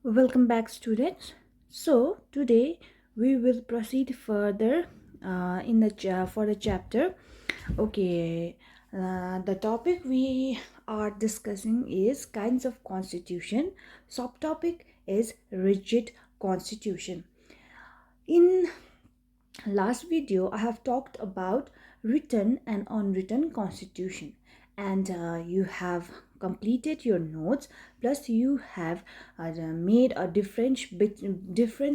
Welcome back, students. So today we will proceed further in the for the chapter. Okay, the topic we are discussing is kinds of constitution. Subtopic is rigid constitution. In last video I have talked about written and unwritten constitution, and you have completed your notes, plus you have made a difference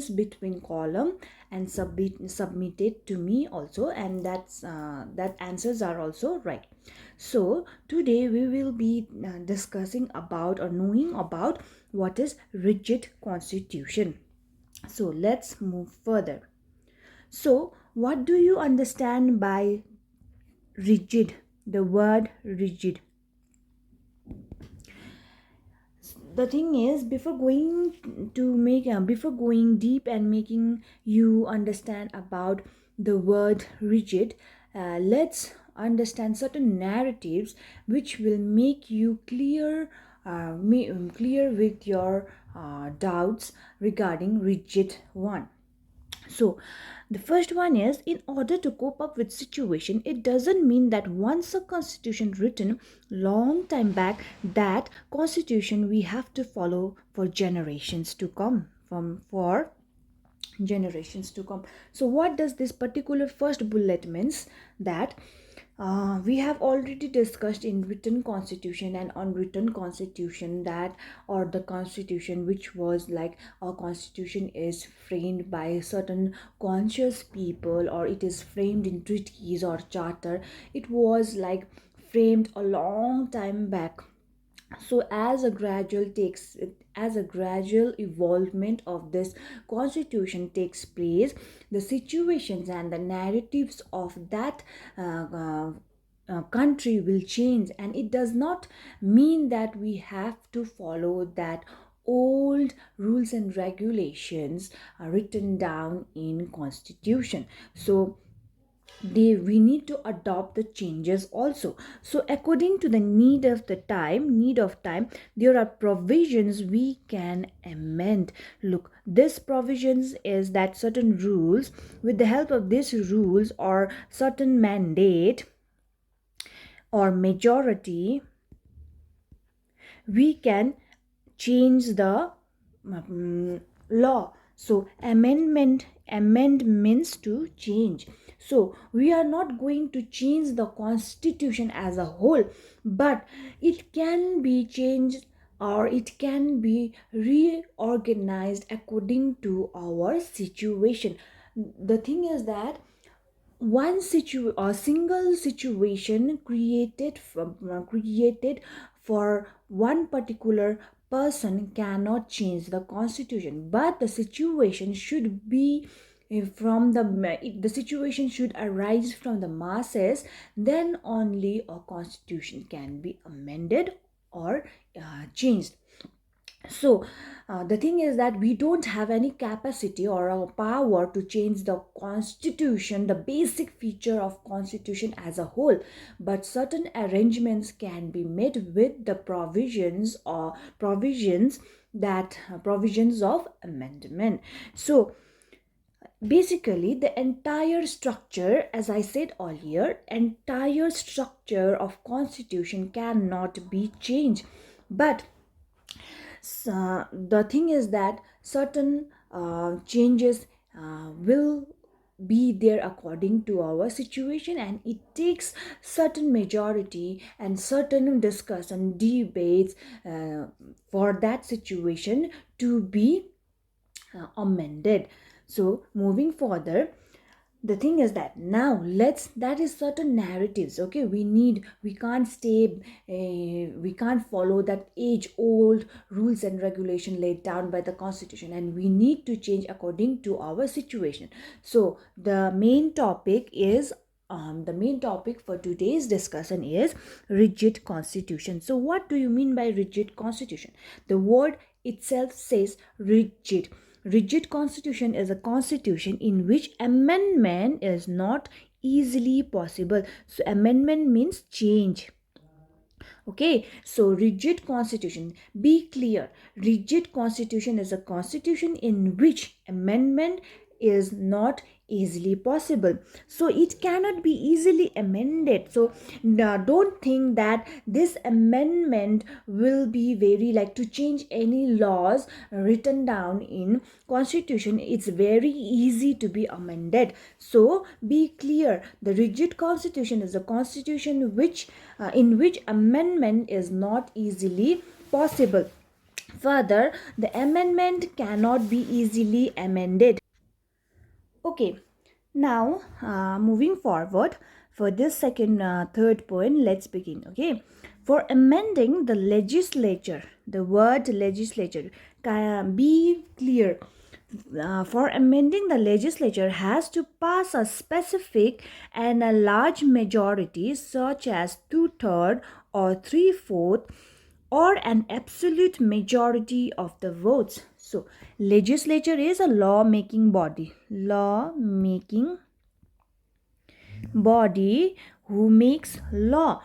between column and submitted to me also, and that answers are also right. So today we will be discussing about or knowing about what is rigid constitution. So let's move further. So, what do you understand by rigid? The word rigid. The thing is, before going deep and making you understand about the word rigid, let's understand certain narratives which will make you clear with your doubts regarding rigid one. So the first one is, in order to cope up with situation, it doesn't mean that once a constitution written long time back, that constitution we have to follow for generations to come, from for generations to come. So what does this particular first bullet means? That we have already discussed in written constitution and unwritten constitution, that or the constitution which was like a constitution is framed by certain conscious people, or it is framed in treaties or charter. It was like framed a long time back. So as a gradual evolvement of this constitution takes place, the situations and the narratives of that country will change, and it does not mean that we have to follow that old rules and regulations written down in constitution. So we need to adopt the changes also. So according to the need of time, there are provisions we can amend. Look, this provisions is that certain rules, with the help of these rules or certain mandate or majority, we can change the law. So amend means to change. So we are not going to change the constitution as a whole, but it can be changed, or it can be reorganized according to our situation. The thing is that a single situation created for one particular person cannot change the constitution, but the situation should be the situation should arise from the masses. Then only a constitution can be amended or changed. So the thing is that we don't have any capacity or a power to change the constitution, the basic feature of constitution as a whole, but certain arrangements can be made with the provisions of amendment. So basically the entire structure, as I said earlier, entire structure of constitution cannot be changed, but so the thing is that certain changes will be there according to our situation, and it takes certain majority and certain discussion debates for that situation to be amended. So moving further, the thing is that now let's that is certain narratives. Okay, we can't follow that age old rules and regulation laid down by the constitution, and we need to change according to our situation. So the main topic for today's discussion is rigid constitution. So what do you mean by rigid constitution? The word itself says rigid. Rigid constitution is a constitution in which amendment is not easily possible. So amendment means change. Okay, so rigid constitution. Be clear. Rigid constitution is a constitution in which amendment is not easily possible. So it cannot be easily amended. So don't think that this amendment will be very like to change any laws written down in constitution. It's very easy to be amended. So be clear. The rigid constitution is a constitution which in which amendment is not easily possible. Further, the amendment cannot be easily amended. Okay, now moving forward for this third point, let's begin. Okay, for amending the legislature, the word legislature, be clear. For amending the legislature has to pass a specific and a large majority, such as 2/3 or 3/4 or an absolute majority of the votes. So, legislature is a law-making body. Law-making body who makes law.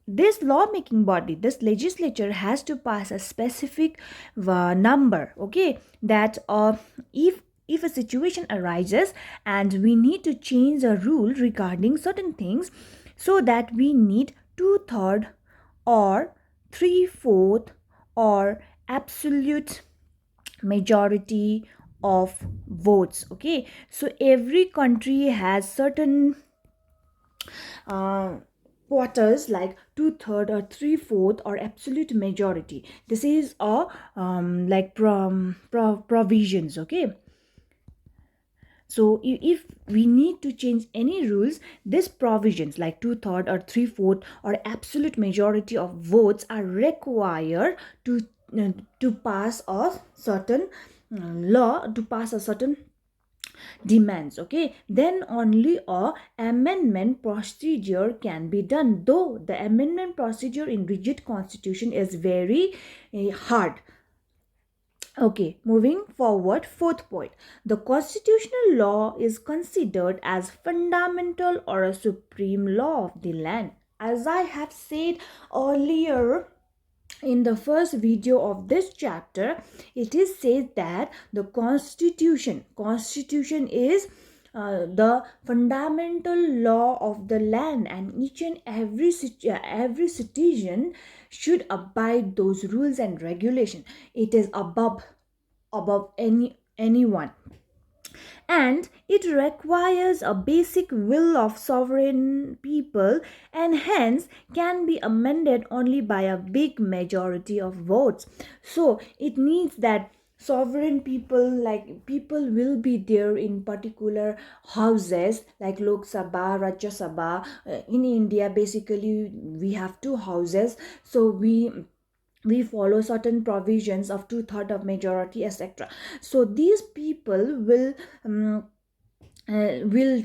This lawmaking body, this legislature has to pass a specific number, okay, that if a situation arises and we need to change a rule regarding certain things, so that we need 2/3 or 3/4 or absolute majority of votes. Okay, so every country has certain uh, quarters like 2/3 or 3/4 or absolute majority. This is a like provisions. Okay, so if we need to change any rules, these provisions like 2/3 or 3/4 or absolute majority of votes are required to pass a certain law, to pass a certain demands. Okay, then only a amendment procedure can be done, though the amendment procedure in rigid constitution is very hard. Okay, moving forward, fourth point. The constitutional law is considered as fundamental or a supreme law of the land. As I have said earlier in the first video of this chapter, it is said that the constitution is the fundamental law of the land, and each and every citizen should abide those rules and regulation. It is above anyone, and it requires a basic will of sovereign people, and hence can be amended only by a big majority of votes. So it needs that sovereign people, like people will be there in particular houses like Lok Sabha, Rajya Sabha. In India basically we have two houses, so we follow certain provisions of 2/3 of majority, etc. So these people will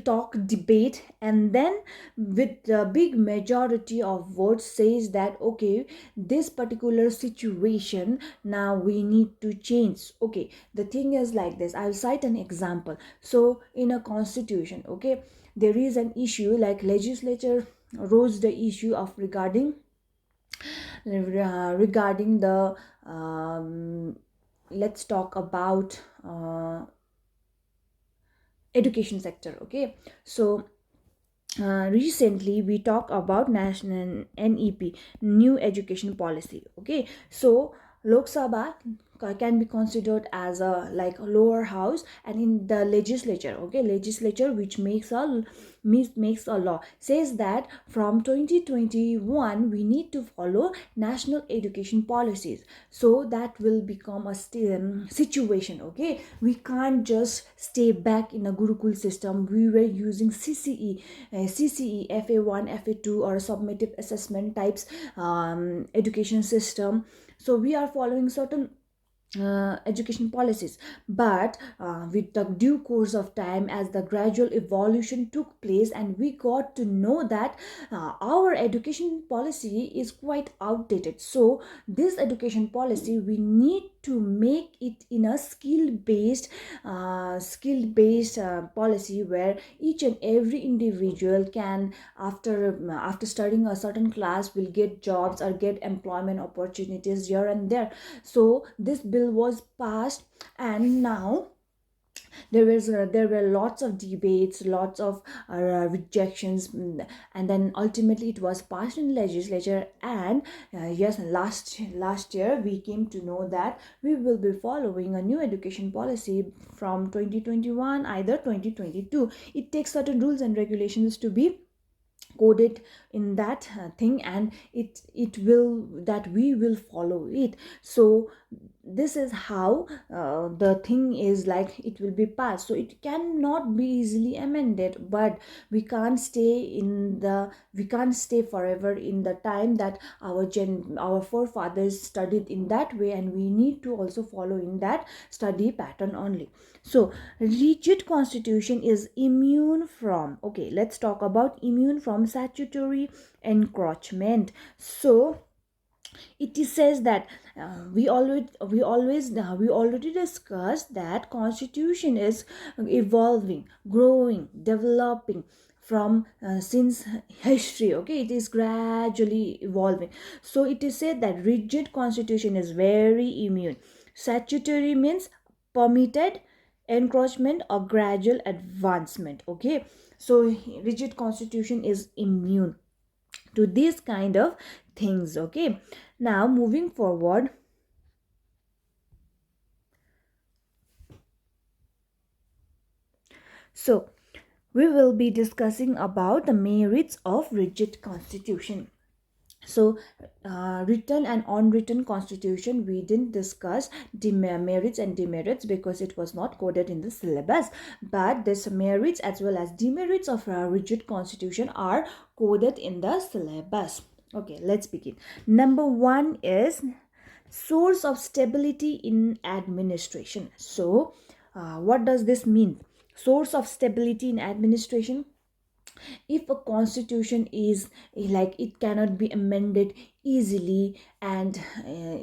talk, debate, and then with the big majority of votes says that okay, this particular situation now we need to change. Okay, the thing is like this, I'll cite an example. So in a constitution, okay, there is an issue like legislature rose the issue of regarding the let's talk about education sector. Okay, so recently we talk about national NEP, new education policy. Okay, so Lok Sabha can be considered as a like a lower house, and in the legislature, okay, legislature which makes a law, says that from 2021 we need to follow national education policies. So that will become a situation. Okay, we can't just stay back in a Gurukul system. We were using CCE, FA1, FA2 or summative assessment types education system. So we are following certain education policies, but with the due course of time, as the gradual evolution took place, and we got to know that our education policy is quite outdated. So this education policy we need to make it in a skill based policy, where each and every individual can, after studying a certain class, will get jobs or get employment opportunities here and there. So this bill was passed, and now there were lots of debates, lots of rejections, and then ultimately it was passed in legislature. And yes, last year we came to know that we will be following a new education policy from 2021, either 2022. It takes certain rules and regulations to be coded in that thing, and it will, that we will follow it. So this is how the thing is, like, it will be passed, so it cannot be easily amended. But we can't stay forever in the time that our forefathers studied in that way, and we need to also follow in that study pattern only. So rigid constitution is immune from, okay, let's talk about immune from statutory encroachment. So it says that we already discussed that constitution is evolving, growing, developing from since history. Okay, it is gradually evolving. So it is said that rigid constitution is very immune. Statutory means permitted, encroachment or gradual advancement. Okay, so rigid constitution is immune to these kind of things. Okay, now moving forward, so we will be discussing about the merits of rigid constitution. So written and unwritten constitution, we didn't discuss merits and demerits because it was not coded in the syllabus, but this merits as well as demerits of a rigid constitution are coded in the syllabus. Okay, let's begin. Number one is source of stability in administration. So what does this mean? Source of stability in administration: if a constitution is like, it cannot be amended easily, and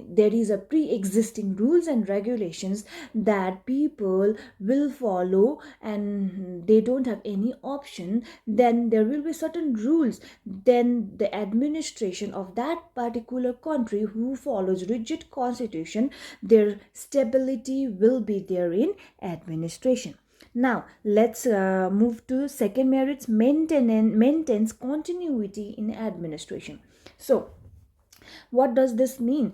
there is a pre-existing rules and regulations that people will follow, and they don't have any option, then there will be certain rules. Then the administration of that particular country who follows rigid constitution, their stability will be there in administration. Now let's move to second merits: maintains continuity in administration. So what does this mean?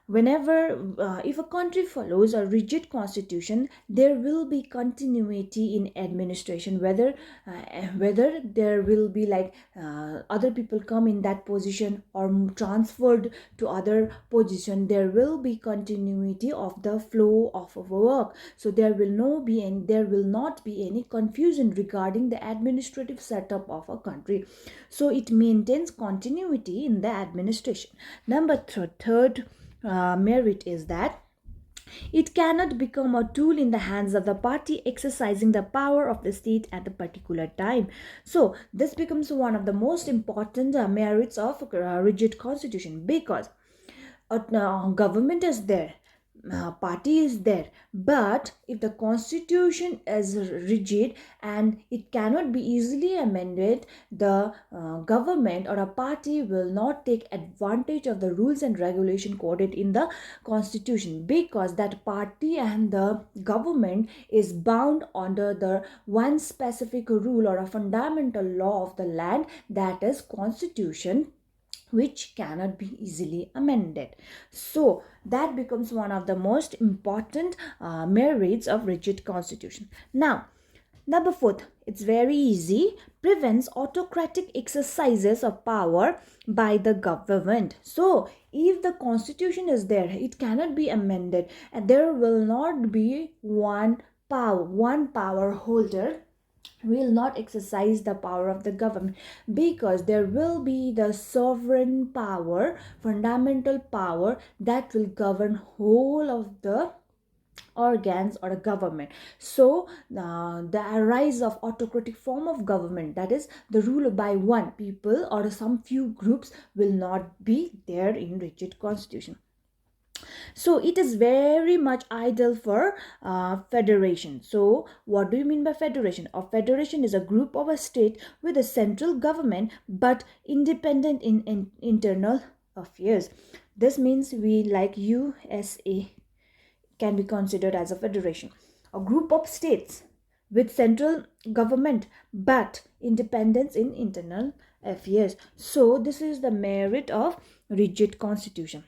Whenever if a country follows a rigid constitution, there will be continuity in administration, whether there will be like other people come in that position or transferred to other position, there will be continuity of the flow of work. So there will not be any confusion regarding the administrative setup of a country. So it maintains continuity in the administration. Number third merit is that it cannot become a tool in the hands of the party exercising the power of the state at a particular time. So this becomes one of the most important merits of rigid constitution, because government is there, party is there, but if the constitution is rigid and it cannot be easily amended, the government or a party will not take advantage of the rules and regulation coded in the constitution, because that party and the government is bound under the one specific rule or a fundamental law of the land, that is constitution, which cannot be easily amended. So that becomes one of the most important merits of rigid constitution. Now number fourth, it's very easy: prevents autocratic exercises of power by the government. So if the constitution is there, it cannot be amended, and there will not be one power holder will not exercise the power of the government, because there will be the sovereign power, fundamental power, that will govern whole of the organs or a government. So the rise of autocratic form of government, that is the rule by one people or some few groups, will not be there in rigid constitution. So it is very much ideal for federation. So what do you mean by federation? A federation is a group of a state with a central government but independent in internal affairs. This means we like USA can be considered as a federation. A group of states with central government but independence in internal affairs. So this is the merit of rigid constitution.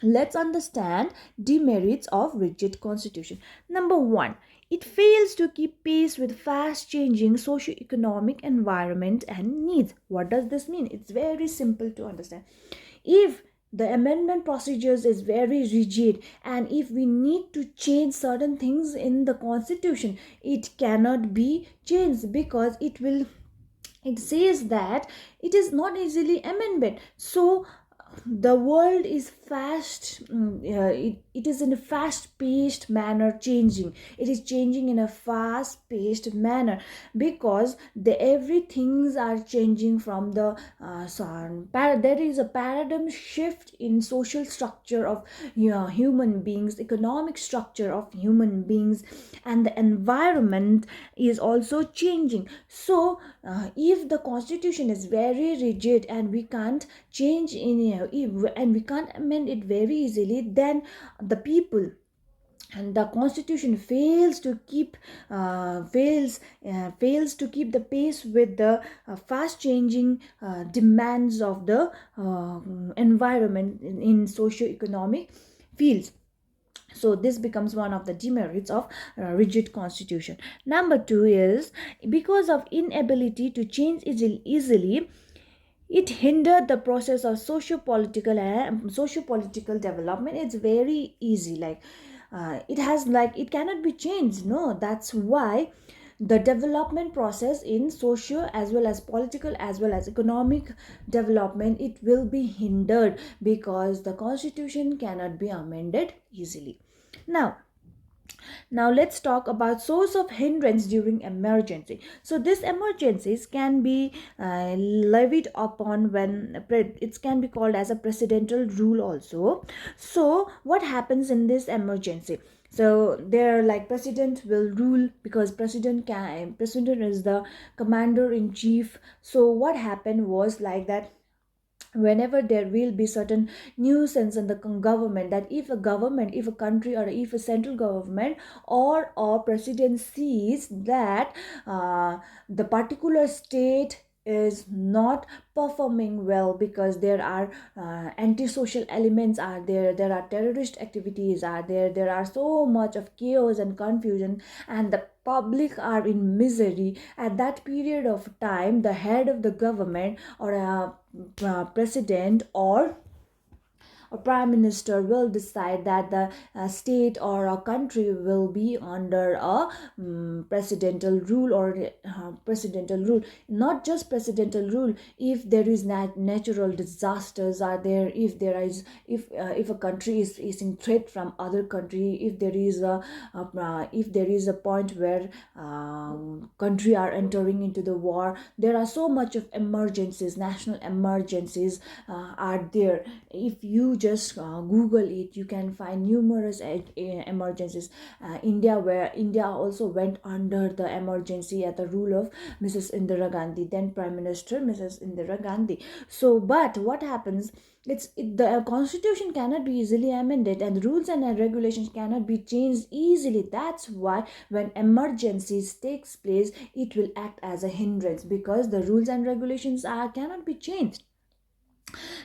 Let's understand demerits of rigid constitution. Number one, it fails to keep pace with fast changing socio-economic environment and needs. What does this mean? It's very simple to understand. If the amendment procedures is very rigid, and if we need to change certain things in the constitution, it cannot be changed because it says that it is not easily amended. So the world is fast, it is in a fast paced manner changing. It is changing in a fast paced manner because everything's are changing from the sun. There is a paradigm shift in social structure of human beings, economic structure of human beings, and the environment is also changing. So if the constitution is very rigid and we can't change and we can't amend it very easily, then the people and the constitution fails to keep the pace with the fast changing demands of the environment in socio-economic fields. So this becomes one of the demerits of rigid constitution. Number two is because of inability to change easily, it hindered the process of socio-political development. It's very easy, like it has, like, it cannot be changed. No, that's why the development process in socio as well as political as well as economic development, it will be hindered because the constitution cannot be amended easily. Now let's talk about source of hindrance during emergency. So these emergencies can be levied upon when it can be called as a presidential rule also. So what happens in this emergency? So there, like, president will rule because president is the commander in chief. So what happened was like that whenever there will be certain nuisance in the government, that if a country or if a central government or president sees that the particular state is not performing well because there are antisocial elements are there are terrorist activities are there are so much of chaos and confusion, and the public are in misery, at that period of time the head of the government or a president or a prime minister will decide that the state or a country will be under a presidential rule or presidential rule. Not just presidential rule, if there is natural disasters are there, if a country is facing threat from other country, if there is a point where country are entering into the war, there are so much of emergencies, national emergencies are there. If you just google it, you can find numerous emergencies. India also went under the emergency at the rule of Mrs. Indira Gandhi, then Prime Minister Mrs. Indira Gandhi. So but what happens, the constitution cannot be easily amended and rules and regulations cannot be changed easily. That's why when emergencies takes place, it will act as a hindrance because the rules and regulations cannot be changed.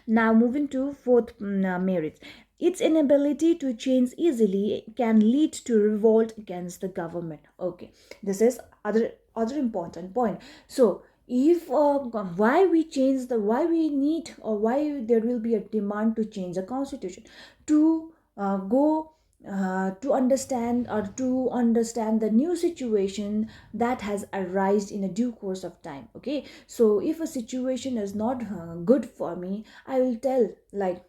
Now, moving to fourth merit. Its inability to change easily can lead to revolt against the government. Okay, this is other important point. So, if why we need, or why there will be a demand to change the constitution, to go to understand the new situation that has arisen in a due course of time. Okay, so if a situation is not good for me, I will tell, like,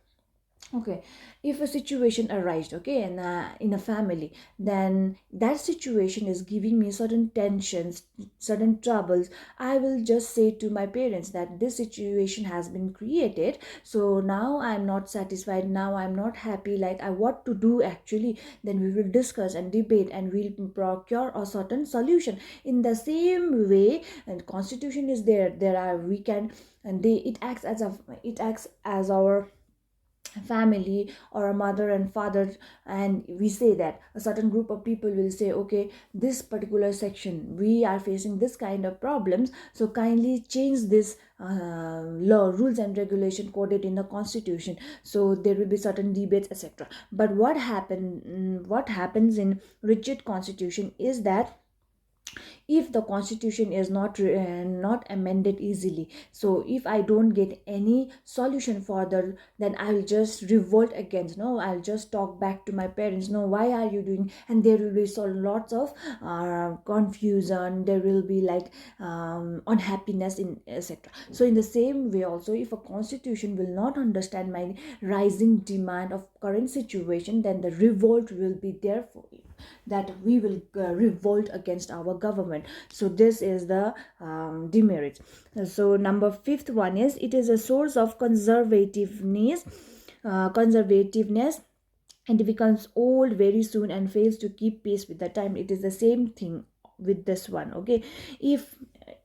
Okay, if a situation arises, okay, in a family, then that situation is giving me certain tensions, certain troubles. I will just say to my parents that this situation has been created, so now I'm not satisfied, now I'm not happy, like I what to do actually. Then we will discuss and debate and we'll procure a certain solution. In the same way, and constitution is there, there are we can, and they it acts as our family or a mother and father. And we say that a certain group of people will say, okay, this particular section we are facing this kind of problems, so kindly change this law, rules and regulation coded in the constitution. So there will be certain debates, etc. But what happens in rigid constitution is that if the constitution is not amended easily, so if I don't get any solution further, then I'll just revolt against, no, I'll just talk back to my parents, no, why are you doing, and there will be so lots of confusion, there will be like unhappiness in etc. So in the same way also, if a constitution will not understand my rising demand of current situation, then the revolt will be there for you, that we will revolt against our government. So this is the demerit. So number fifth one is, it is a source of conservativeness, and it becomes old very soon and fails to keep pace with the time. It is the same thing with this one. Okay, if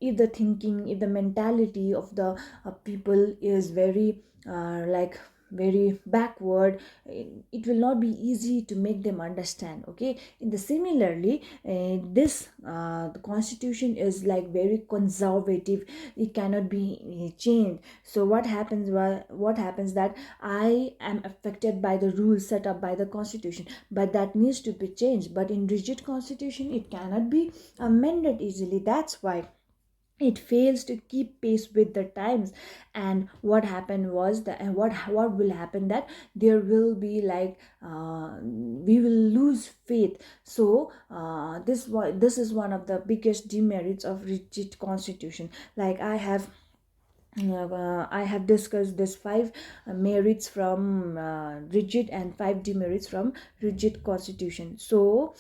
the thinking, if the mentality of the people is very like very backward, it will not be easy to make them understand. Okay, in the similarly, this the constitution is like very conservative, it cannot be changed. So what happens that I am affected by the rules set up by the constitution, but that needs to be changed. But in rigid constitution, it cannot be amended easily. That's why it fails to keep pace with the times. And what happened was that, and what will happen, that there will be like we will lose faith. So this is one of the biggest demerits of rigid constitution. Like I have discussed this five merits from rigid and five demerits from rigid constitution. So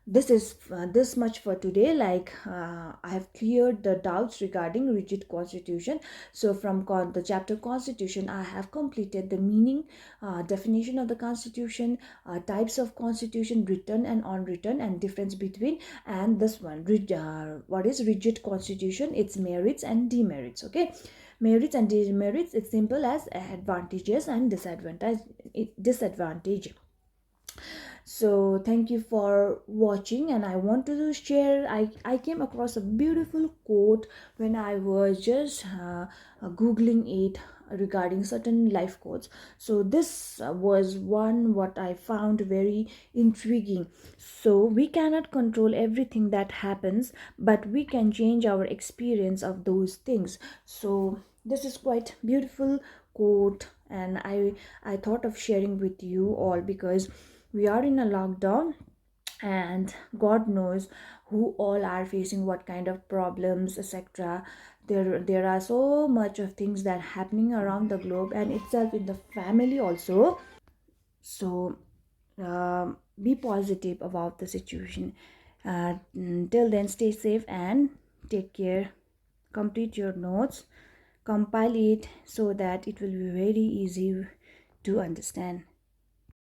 this is this much for today. Like I have cleared the doubts regarding rigid constitution. So from the chapter constitution, I have completed the meaning, definition of the constitution, types of constitution, written and unwritten, and difference between, and this one what is rigid constitution, its merits and demerits. Okay, merits and demerits, it's simple as advantages and disadvantage. So thank you for watching, and I want to share, I came across a beautiful quote when I was just googling it regarding certain life quotes. So this was one what I found very intriguing. So we cannot control everything that happens, but we can change our experience of those things. So this is quite beautiful quote, and I thought of sharing with you all, because we are in a lockdown, and god knows who all are facing what kind of problems, etc. There are so much of things that happening around the globe and itself in the family also. So be positive about the situation. Till then, stay safe and take care. Complete your notes, compile it so that it will be very easy to understand.